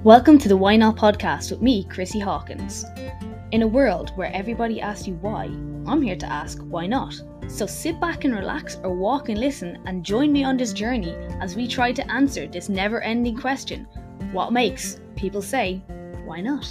Welcome to the Why Not podcast with me, Chrissy Hawkins. In a world where everybody asks you why, I'm here to ask why not. So sit back and relax or walk and listen and join me on this journey as we try to answer this never-ending question: what makes people say, why not?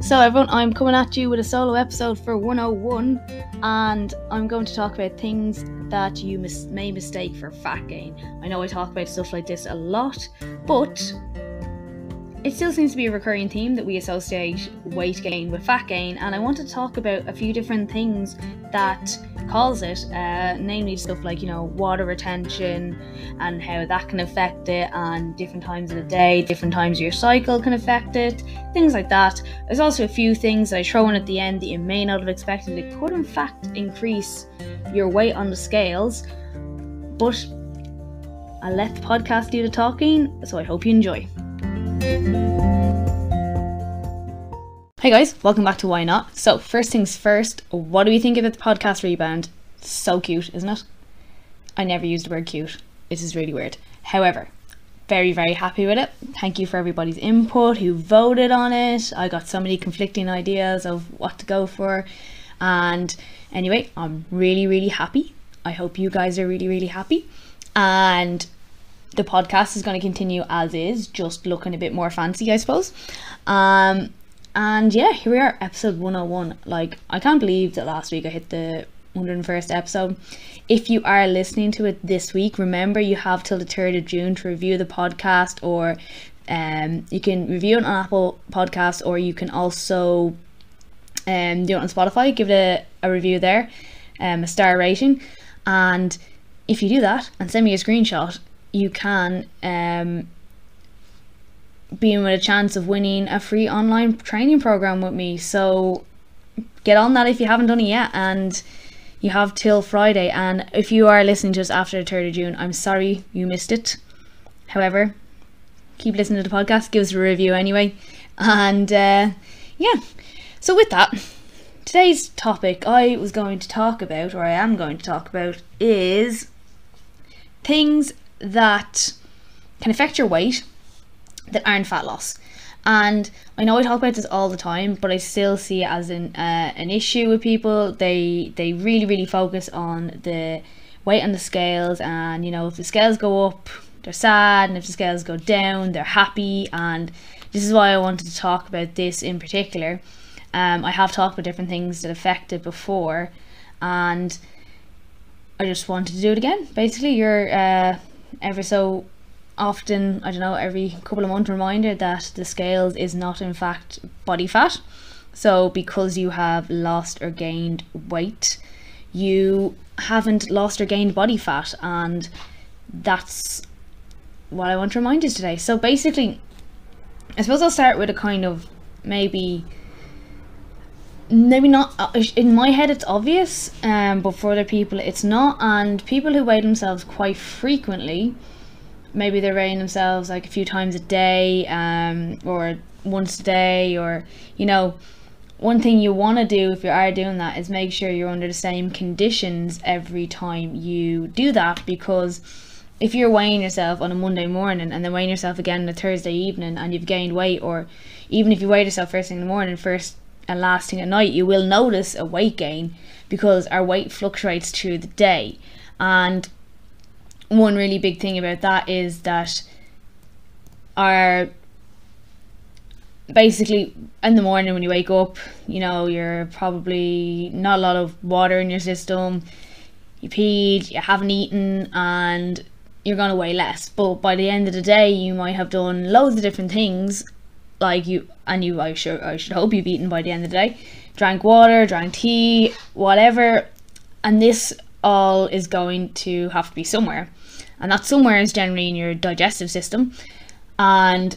So everyone, I'm coming at you with a solo episode for 101, and I'm going to talk about things that you may mistake for fat gain. I know I talk about stuff like this a lot, but it still seems to be a recurring theme that we associate weight gain with fat gain, and I want to talk about a few different things that cause it, namely stuff like, water retention and how that can affect it, and different times of the day, different times of your cycle can affect it, things like that. There's also a few things that I throw in at the end that you may not have expected. It could in fact increase your weight on the scales, but I'll let the podcast do the talking, so I hope you enjoy. Hey guys, welcome back to Why Not. So first things first, what do we think about the podcast rebound? So cute, isn't it? I never used the word cute. It is really weird. However, very, very happy with it. Thank you for everybody's input who voted on it. I got so many conflicting ideas of what to go for. And anyway, I'm really, really happy. I hope you guys are really, really happy. And the podcast is going to continue as is, just looking a bit more fancy, I suppose. And yeah, here we are, episode 101. Like, I can't believe that last week I hit the 101st episode. If you are listening to it this week, remember you have till the 3rd of June to review the podcast, or you can review it on Apple Podcasts, or you can also do it on Spotify. Give it a review there, a star rating. And if you do that and send me a screenshot, you can be in with a chance of winning a free online training program with me. So get on that if you haven't done it yet, and you have till Friday. And if you are listening to us after the 3rd of June, I'm sorry you missed it. However, keep listening to the podcast, give us a review anyway. And yeah, so with that, today's topic I am going to talk about is things that can affect your weight that aren't fat loss. And I know I talk about this all the time, but I still see it as an issue with people. They really, really focus on the weight on the scales, and if the scales go up, they're sad, and if the scales go down, they're happy. And this is why I wanted to talk about this in particular. I have talked about different things that affect it before, and I just wanted to do it again. Basically, you're ever so often, I don't know, every couple of months reminder that the scales is not in fact body fat. So because you have lost or gained weight, you haven't lost or gained body fat, and that's what I want to remind you today. So basically, I suppose I'll start with a kind of maybe not, in my head it's obvious, but for other people it's not. And people who weigh themselves quite frequently, maybe they're weighing themselves like a few times a day, or once a day, or one thing you want to do if you are doing that is make sure you're under the same conditions every time you do that. Because if you're weighing yourself on a Monday morning and then weighing yourself again on a Thursday evening and you've gained weight, or even if you weigh yourself first thing in the morning, first and last thing at night, you will notice a weight gain, because our weight fluctuates through the day. And one really big thing about that is that basically in the morning when you wake up, you're probably not a lot of water in your system, you peed, you haven't eaten, and you're going to weigh less. But by the end of the day, you might have done loads of different things, I should hope you've eaten by the end of the day, drank water, drank tea, whatever, and this all is going to have to be somewhere, and that somewhere is generally in your digestive system. And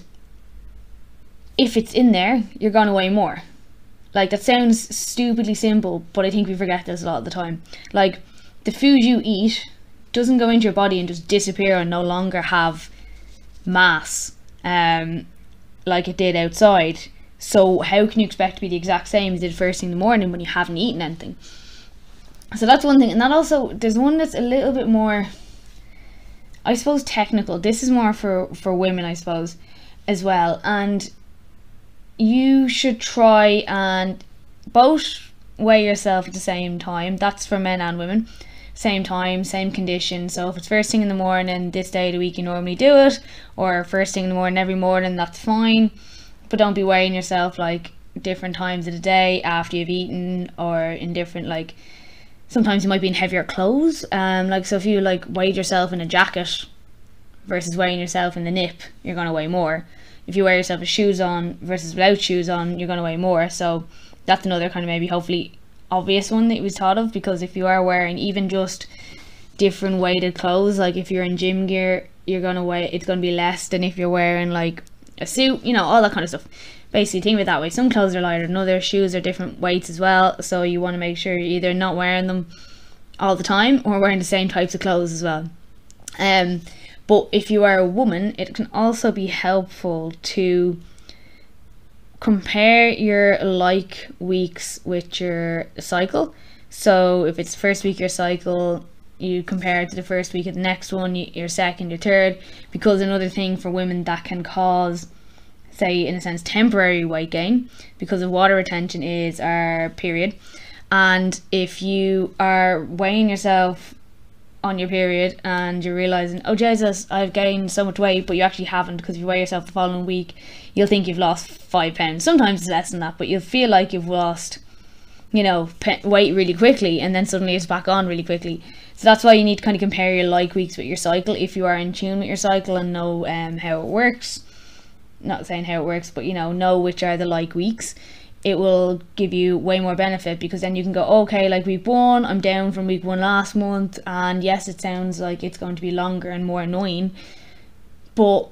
if it's in there, you're going to weigh more. Like, that sounds stupidly simple, but I think we forget this a lot of the time. Like, the food you eat doesn't go into your body and just disappear and no longer have mass like it did outside. So how can you expect to be the exact same as it did first thing in the morning when you haven't eaten anything? So that's one thing. And that also, there's one that's a little bit more, I suppose, technical. This is more for women, I suppose, as well. And you should try and both weigh yourself at the same time. That's for men and women. Same time, same condition. So if it's first thing in the morning, this day of the week you normally do it, or first thing in the morning every morning, that's fine. But don't be weighing yourself like different times of the day after you've eaten, or in different, like, sometimes you might be in heavier clothes. Like, so if you like weighed yourself in a jacket versus weighing yourself in the nip, you're gonna weigh more. If you wear yourself with shoes on versus without shoes on, you're gonna weigh more. So that's another kind of maybe hopefully obvious one that you was thought of, because if you are wearing even just different weighted clothes, like if you're in gym gear, you're gonna weigh, it's gonna be less than if you're wearing like a suit, you know, all that kind of stuff. Basically think of it that way. Some clothes are lighter than others, shoes are different weights as well, so you want to make sure you're either not wearing them all the time or wearing the same types of clothes as well. But if you are a woman, it can also be helpful to compare your like weeks with your cycle. So if it's the first week of your cycle, you compare it to the first week of the next one, your second, your third, because another thing for women that can cause, say, in a sense, temporary weight gain because of water retention is our period. And if you are weighing yourself on your period and you're realizing, oh Jesus, I've gained so much weight, but you actually haven't, because if you weigh yourself the following week, you'll think you've lost 5 pounds. Sometimes it's less than that, but you'll feel like you've lost, you know, weight really quickly, and then suddenly it's back on really quickly. So that's why you need to kind of compare your like weeks with your cycle, if you are in tune with your cycle and know how it works. Not saying how it works, but you know which are the like weeks. It will give you way more benefit, because then you can go, okay, like week 1, I'm down from week 1 last month, and yes, it sounds like it's going to be longer and more annoying, but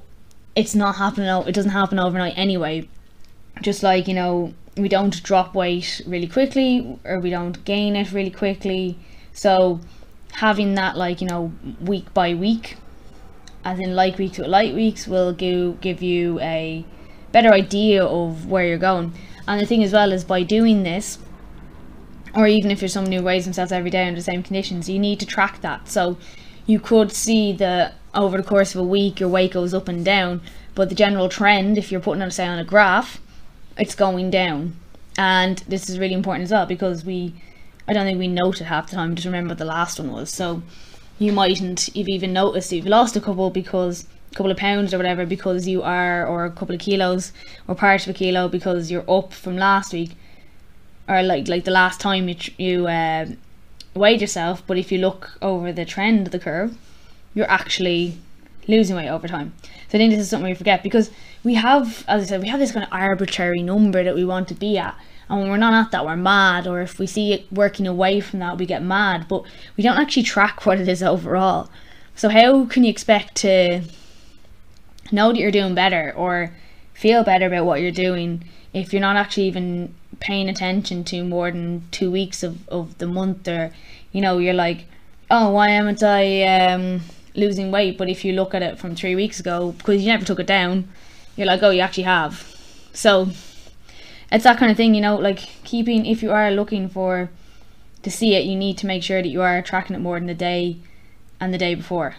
it's not happening. It doesn't happen overnight anyway. Just like, you know, we don't drop weight really quickly, or we don't gain it really quickly. So having that, like, you know, week by week, as in like weeks with light weeks, will give you a better idea of where you're going. And the thing as well is, by doing this, or even if you're someone who weighs themselves every day under the same conditions, you need to track that. So you could see that over the course of a week your weight goes up and down, but the general trend, if you're putting it, say, on a graph, it's going down. And this is really important as well, because I don't think we note it half the time, just remember what the last one was. So you mightn't have even noticed if you lost a couple of pounds or whatever, because you are, or a couple of kilos or part of a kilo, because you're up from last week, or like the last time you weighed yourself. But if you look over the trend of the curve, you're actually losing weight over time. So I think this is something we forget, because we have, as I said, we have this kind of arbitrary number that we want to be at, and when we're not at that, we're mad, or if we see it working away from that, we get mad, but we don't actually track what it is overall. So how can you expect to know that you're doing better or feel better about what you're doing if you're not actually even paying attention to more than 2 weeks of the month? Or, you know, you're like, oh, why haven't I losing weight? But if you look at it from 3 weeks ago, because you never took it down, you're like, oh, you actually have. So it's that kind of thing, you know, like keeping, if you are looking to see it, you need to make sure that you are tracking it more than the day and the day before.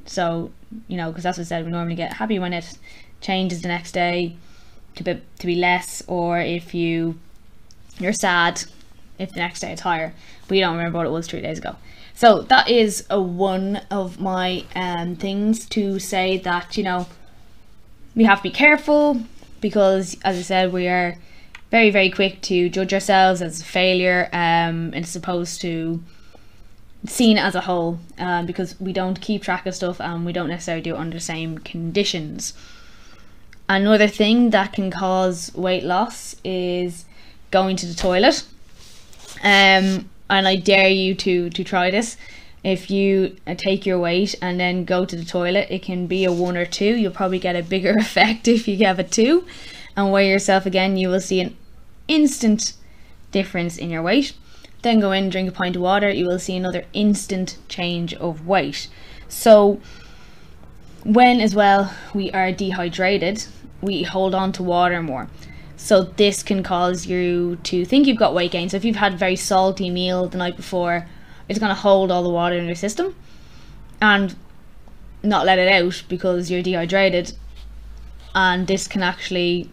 So, you know, because that's what I said, we normally get happy when it changes the next day to be less, or if you're sad if the next day it's higher, but you don't remember what it was 3 days ago. So that is one of my things to say, that, you know, we have to be careful, because as I said, we are very, very quick to judge ourselves as a failure, and it's supposed to seen as a whole, because we don't keep track of stuff and we don't necessarily do it under the same conditions. Another thing that can cause weight loss is going to the toilet, and I dare you to try this. If you take your weight and then go to the toilet, it can be a 1 or 2. You'll probably get a bigger effect if you have a 2 and weigh yourself again. You will see an instant difference in your weight. Then go in, drink a pint of water, you will see another instant change of weight. So when as well we are dehydrated, we hold on to water more. So this can cause you to think you've got weight gain. So if you've had a very salty meal the night before, it's going to hold all the water in your system and not let it out because you're dehydrated. And this can actually,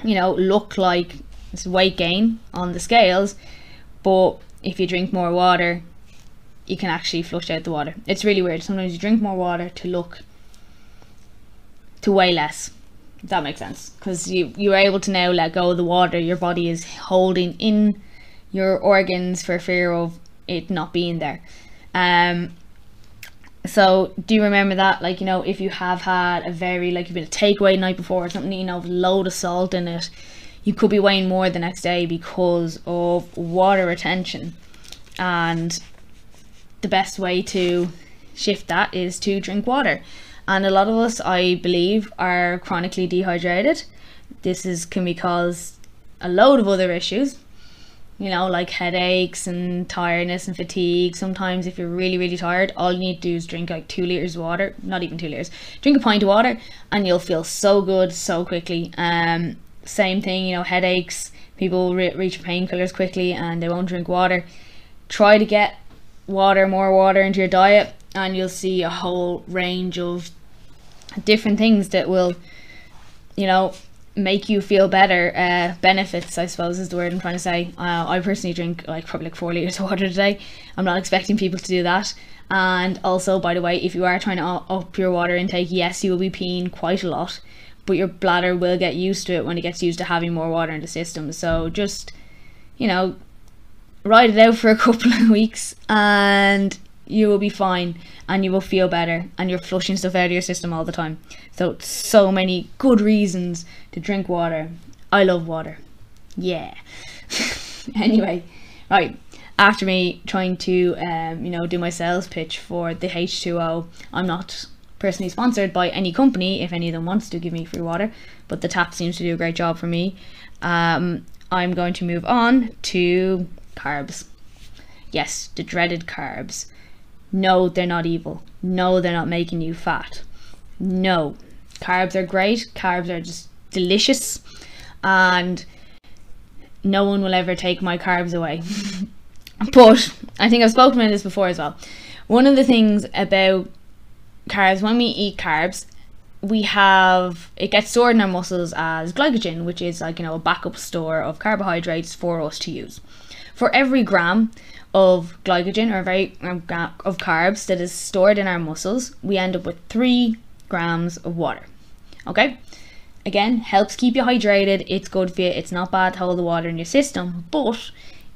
you know, look like it's weight gain on the scales, but if you drink more water, you can actually flush out the water. It's really weird. Sometimes you drink more water to weigh less, if that makes sense, because you're able to now let go of the water your body is holding in your organs for fear of it not being there. So do you remember that, like, you know, if you have had a very, like, you've been a takeaway the night before or something, you know, with a load of salt in it, you could be weighing more the next day because of water retention. And the best way to shift that is to drink water. And a lot of us, I believe, are chronically dehydrated. Can be caused a load of other issues, you know, like headaches and tiredness and fatigue. Sometimes if you're really, really tired, all you need to do is drink like 2 liters of water, not even 2 liters, drink a pint of water and you'll feel so good so quickly. Same thing, you know, headaches, people reach painkillers quickly and they won't drink water. Try to get more water into your diet and you'll see a whole range of different things that will, you know, make you feel better. Benefits, I suppose, is the word I'm trying to say. I personally drink probably 4 liters of water a day. I'm not expecting people to do that. And also, by the way, if you are trying to up your water intake, yes, you will be peeing quite a lot, but your bladder will get used to it when it gets used to having more water in the system. So just, you know, ride it out for a couple of weeks and you will be fine and you will feel better and you're flushing stuff out of your system all the time. So many good reasons to drink water. I love water. Yeah. Anyway, right, after me trying to you know, do my sales pitch for the H2O, I'm not personally sponsored by any company if any of them wants to give me free water, but the tap seems to do a great job for me. I'm going to move on to carbs. Yes, the dreaded carbs. No, they're not evil. No, they're not making you fat. No, carbs are great. Carbs are just delicious, and no one will ever take my carbs away. But I think I've spoken about this before as well. One of the things about carbs, when we eat carbs, it gets stored in our muscles as glycogen, which is like, you know, a backup store of carbohydrates for us to use. For every gram of glycogen of carbs that is stored in our muscles, we end up with 3 grams of water. Okay, again, helps keep you hydrated. It's good for you. It's not bad to hold the water in your system, but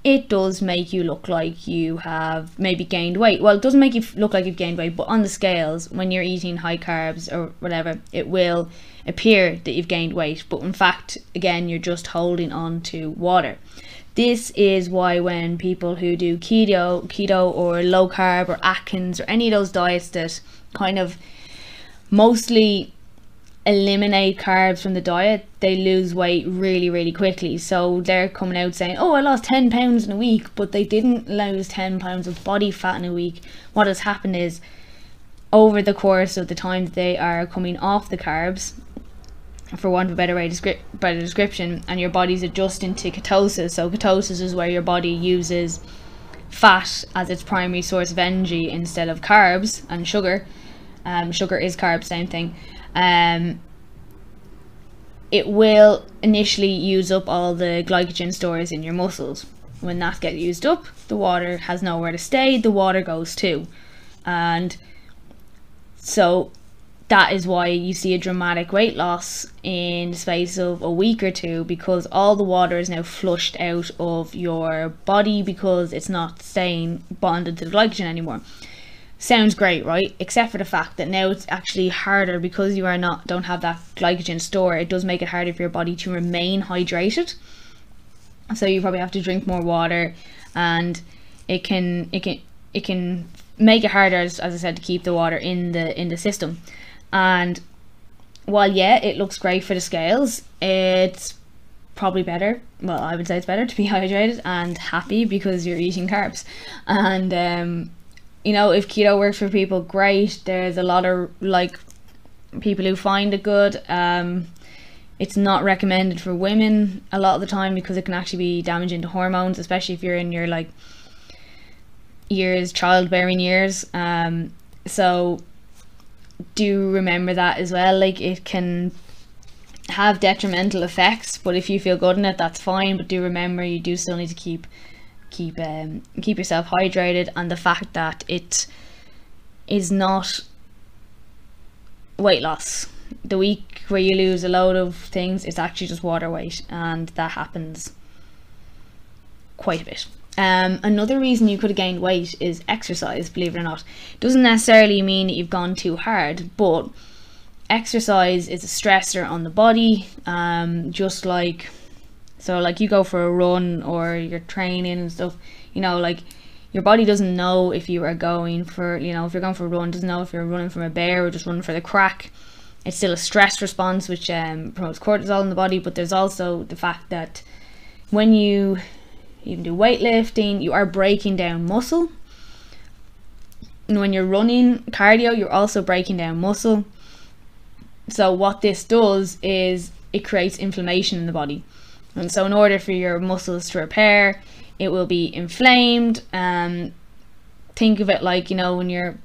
it does make you look like you have maybe gained weight. Well, it doesn't make you look like you've gained weight, but on the scales, when you're eating high carbs or whatever, it will appear that you've gained weight, but in fact, again, you're just holding on to water. This is why when people who do keto or low carb or Atkins or any of those diets that kind of mostly eliminate carbs from the diet, they lose weight really, really quickly. So they're coming out saying, oh, I lost 10 pounds in a week, but they didn't lose 10 pounds of body fat in a week. What has happened is, over the course of the time that they are coming off the carbs, for want of a better description, and your body's adjusting to ketosis. So ketosis is where your body uses fat as its primary source of energy instead of carbs and sugar. Sugar is carbs, same thing. It will initially use up all the glycogen stores in your muscles. When that gets used up, the water has nowhere to stay, the water goes too. And so that is why you see a dramatic weight loss in the space of a week or two, because all the water is now flushed out of your body because it's not staying bonded to the glycogen anymore. Sounds great, right? Except for the fact that now it's actually harder because you don't have that glycogen store. It does make it harder for your body to remain hydrated. So you probably have to drink more water, and it can make it harder, as I said, to keep the water in the system. And while it looks great for the scales, it's probably better, well, I would say it's better to be hydrated and happy because you're eating carbs. And you know, if keto works for people, great. There's a lot of like people who find it good. It's not recommended for women a lot of the time because it can actually be damaging to hormones, especially if you're in your like years, childbearing years. So do remember that as well. Like, it can have detrimental effects, but if you feel good in it, that's fine. But do remember, you do still need to keep yourself hydrated, and the fact that it is not weight loss. The week where you lose a load of things, it's actually just water weight, and that happens quite a bit. Another reason you could have gained weight is exercise, believe it or not. Doesn't necessarily mean that you've gone too hard, but exercise is a stressor on the body. Just like, so like you go for a run or you're training and stuff, you know, like your body doesn't know if you are going for, you know, if you're going for a run, doesn't know if you're running from a bear or just running for the crack. It's still a stress response, which promotes cortisol in the body. But there's also the fact that when you even do weightlifting, you are breaking down muscle. And when you're running cardio, you're also breaking down muscle. So what this does is it creates inflammation in the body. And so in order for your muscles to repair, it will be inflamed. Think of it like, you know, when you're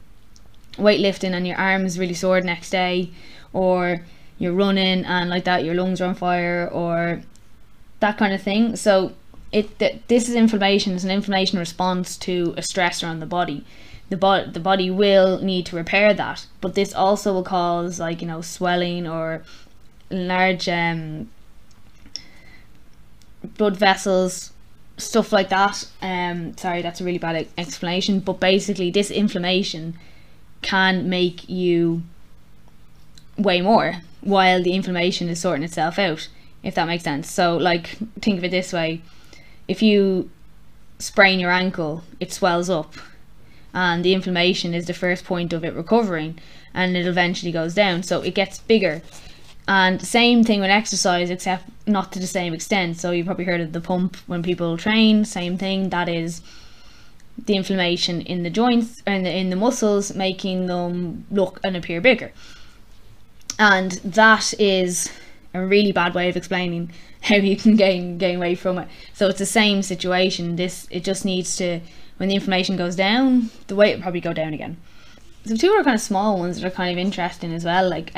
weightlifting and your arm is really sore the next day, or you're running and like that, your lungs are on fire, or that kind of thing. So this is inflammation. It's an inflammation response to a stressor on the body. The body will need to repair that, but this also will cause, like, you know, swelling or large blood vessels, stuff like that. Sorry, that's a really bad explanation, but basically this inflammation can make you weigh more while the inflammation is sorting itself out, if that makes sense. So like, think of it this way: if you sprain your ankle, it swells up, and the inflammation is the first point of it recovering, and it eventually goes down, so it gets bigger. And same thing with exercise, except not to the same extent. So you've probably heard of the pump when people train. Same thing. That is the inflammation in the joints and in the muscles, making them look and appear bigger. And that is a really bad way of explaining how you can gain weight from it. So it's the same situation. It just needs to, when the inflammation goes down, the weight will probably go down again. So two are kind of small ones that are kind of interesting as well. Like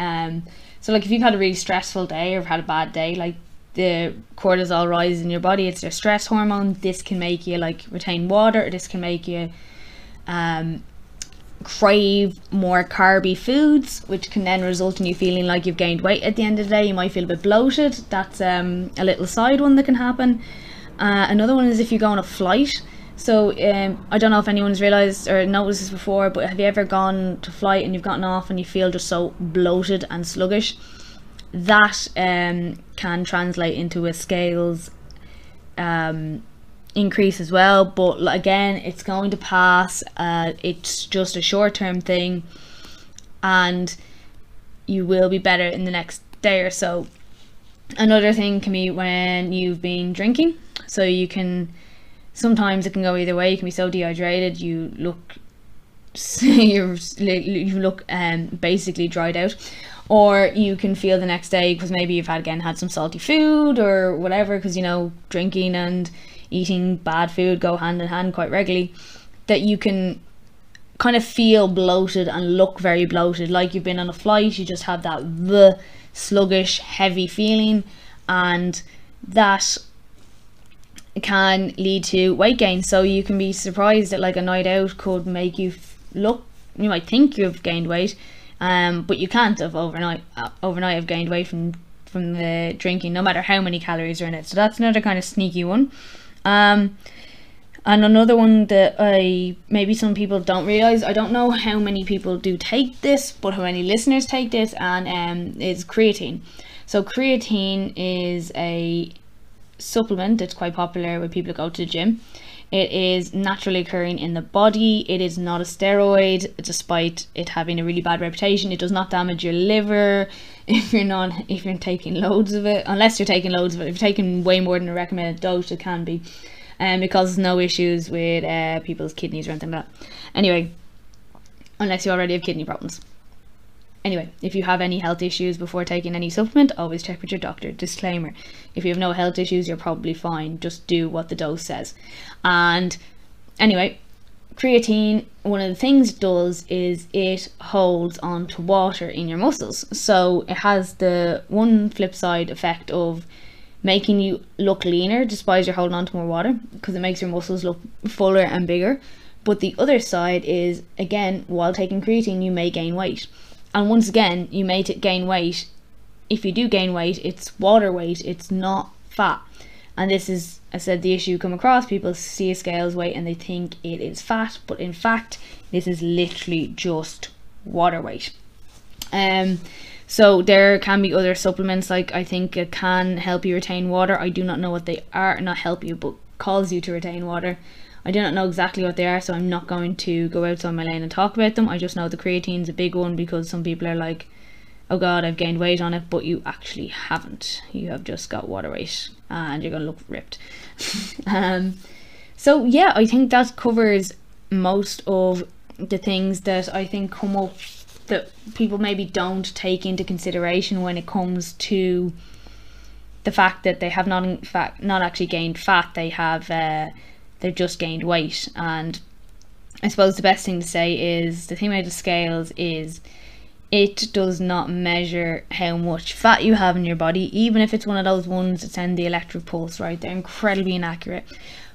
so like if you've had a really stressful day or had a bad day, like the cortisol rises in your body, it's your stress hormone. This can make you like retain water. This can make you crave more carby foods, which can then result in you feeling like you've gained weight at the end of the day. You might feel a bit bloated. That's a little side one that can happen. Another one is if you go on a flight. So I don't know if anyone's realised or noticed this before, but have you ever gone to flight and you've gotten off and you feel just so bloated and sluggish? That can translate into a scales increase as well, but again, it's going to pass. It's just a short-term thing, and you will be better in the next day or so. Another thing can be when you've been drinking. So you can, sometimes it can go either way. You can be so dehydrated you look basically dried out, or you can feel the next day, because maybe you've had some salty food or whatever, because, you know, drinking and eating bad food go hand in hand quite regularly, that you can kind of feel bloated and look very bloated, like you've been on a flight. You just have that sluggish, heavy feeling, and that can lead to weight gain. So you can be surprised that like a night out could make you look, you might think you've gained weight, but you can't have overnight have gained weight from the drinking, no matter how many calories are in it. So that's another kind of sneaky one. And another one that maybe some people don't realize, I don't know how many people do take this, but how many listeners take this, and is creatine. So creatine is a supplement that's quite popular with people who go to the gym. It is naturally occurring in the body. It is not a steroid, despite it having a really bad reputation. It does not damage your liver if you're taking loads of it, unless you're taking loads of it. If you're taking way more than a recommended dose, it can be. It causes no issues with people's kidneys or anything like that. Anyway, unless you already have kidney problems. Anyway, if you have any health issues before taking any supplement, always check with your doctor. Disclaimer, if you have no health issues, you're probably fine. Just do what the dose says. And anyway, creatine, one of the things it does is it holds onto water in your muscles. So it has the one flip side effect of making you look leaner despite you're holding on to more water, because it makes your muscles look fuller and bigger. But the other side is, again, while taking creatine, you may gain weight. And once again, you may gain weight. If you do gain weight, it's water weight, it's not fat. And this is, I said, the issue come across. People see a scales weight and they think it is fat, but in fact, this is literally just water weight. So there can be other supplements, like I think it can help you retain water. I do not know what they are, not help you, but cause you to retain water. I do not know exactly what they are, so I'm not going to go outside my lane and talk about them. I just know the creatine's a big one, because some people are like, oh god, I've gained weight on it, but you actually haven't. You have just got water weight and you're going to look ripped. So yeah, I think that covers most of the things that I think come up that people maybe don't take into consideration when it comes to the fact that they have not actually gained fat. They have they've just gained weight. And I suppose the best thing to say is, the thing about the scales is it does not measure how much fat you have in your body, even if it's one of those ones that send the electric pulse, right? They're incredibly inaccurate.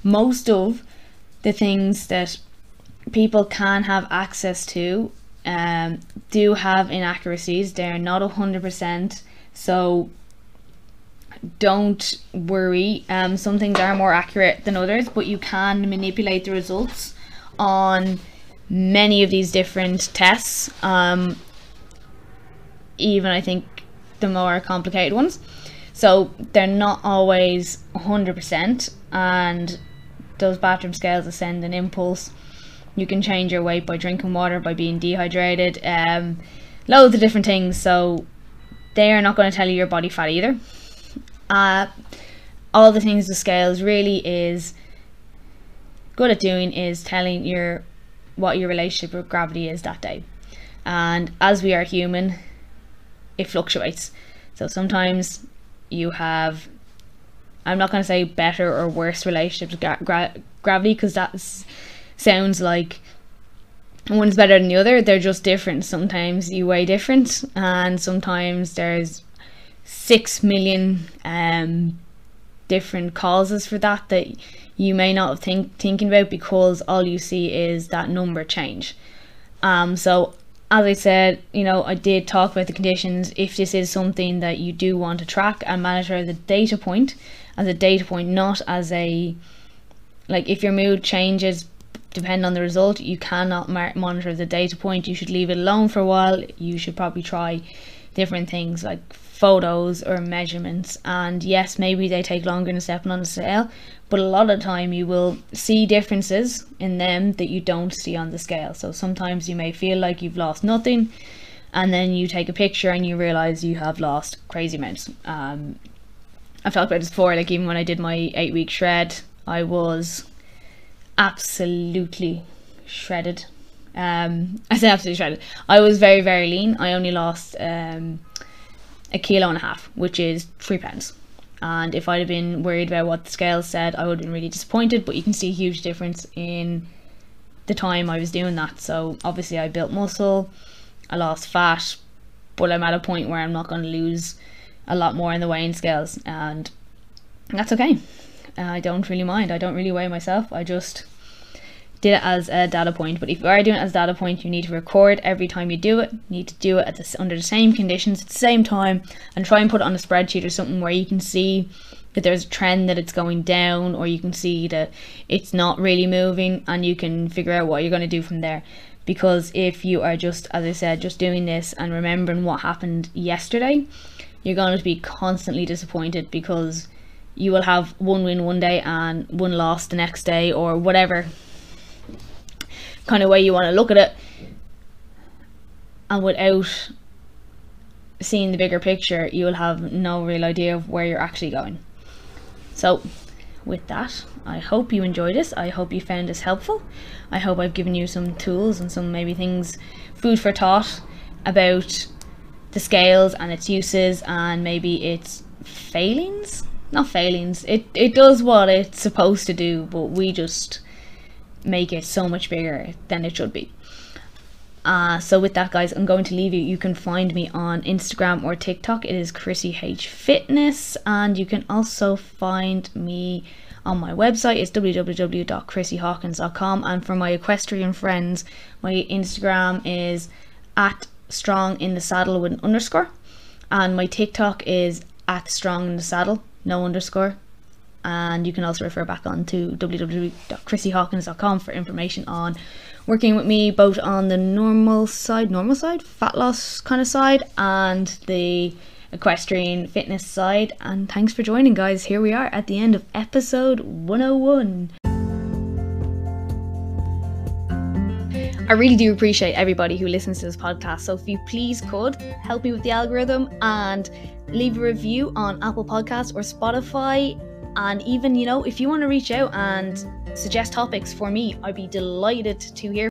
Most of the things that people can have access to do have inaccuracies. They're not 100%, so don't worry. Some things are more accurate than others, but you can manipulate the results on many of these different tests, even I think the more complicated ones. So they're not always 100%, and those bathroom scales that send an impulse. You can change your weight by drinking water, by being dehydrated, loads of different things. So they are not going to tell you your body fat either. All the things the scales really is good at doing is telling what your relationship with gravity is that day. And as we are human, it fluctuates. So sometimes you have, I'm not going to say better or worse relationships with gravity, because that's sounds like one's better than the other. They're just different. Sometimes you weigh different, and sometimes there's 6 million different causes for that you may not thinking about, because all you see is that number change. So as I said, I did talk about the conditions. If this is something that you do want to track and monitor as a data point, not as a, like, if your mood changes depending on the result, you cannot monitor the data point. You should leave it alone for a while. You should probably try different things like photos or measurements, and yes, maybe they take longer than stepping on the scale, but a lot of the time you will see differences in them that you don't see on the scale. So sometimes you may feel like you've lost nothing, and then you take a picture and you realize you have lost crazy amounts. I've talked about this before, like even when I did my 8-week shred, I was absolutely shredded. I say absolutely shredded. I was very, very lean. I only lost 1.5 kilos, which is 3 pounds. And if I'd have been worried about what the scale said, I would have been really disappointed. But you can see a huge difference in the time I was doing that. So obviously I built muscle, I lost fat, but I'm at a point where I'm not going to lose a lot more in the weighing scales, and that's okay. I don't really mind. I don't really weigh myself. I just did it as a data point. But if you are doing it as a data point, you need to record every time you do it. You need to do it under the same conditions at the same time, and try and put it on a spreadsheet or something where you can see that there's a trend, that it's going down, or you can see that it's not really moving, and you can figure out what you're going to do from there. Because if you are just, as I said, just doing this and remembering what happened yesterday, you're going to be constantly disappointed, because you will have one win one day and one loss the next day, or whatever kind of way you want to look at it, and without seeing the bigger picture, you will have no real idea of where you're actually going. So with that, I hope you enjoyed this. I hope you found this helpful. I hope I've given you some tools and some maybe things, food for thought about the scales and its uses and maybe its failings. Not failings, it does what it's supposed to do, but we just make it so much bigger than it should be. So with that, guys, I'm going to leave you. You can find me on Instagram or TikTok. It is Chrissy H Fitness, and you can also find me on my website. It's www.chrissyhawkins.com, and for my equestrian friends, my Instagram is at @stronginthesaddle with an underscore, and my TikTok is at @stronginthesaddle, no underscore. And you can also refer back on to www.chrissyhawkins.com for information on working with me, both on the normal side, fat loss kind of side, and the equestrian fitness side. And thanks for joining, guys. Here we are at the end of episode 101. I really do appreciate everybody who listens to this podcast, so if you please could help me with the algorithm and leave a review on Apple Podcasts or Spotify. And even, if you want to reach out and suggest topics for me, I'd be delighted to hear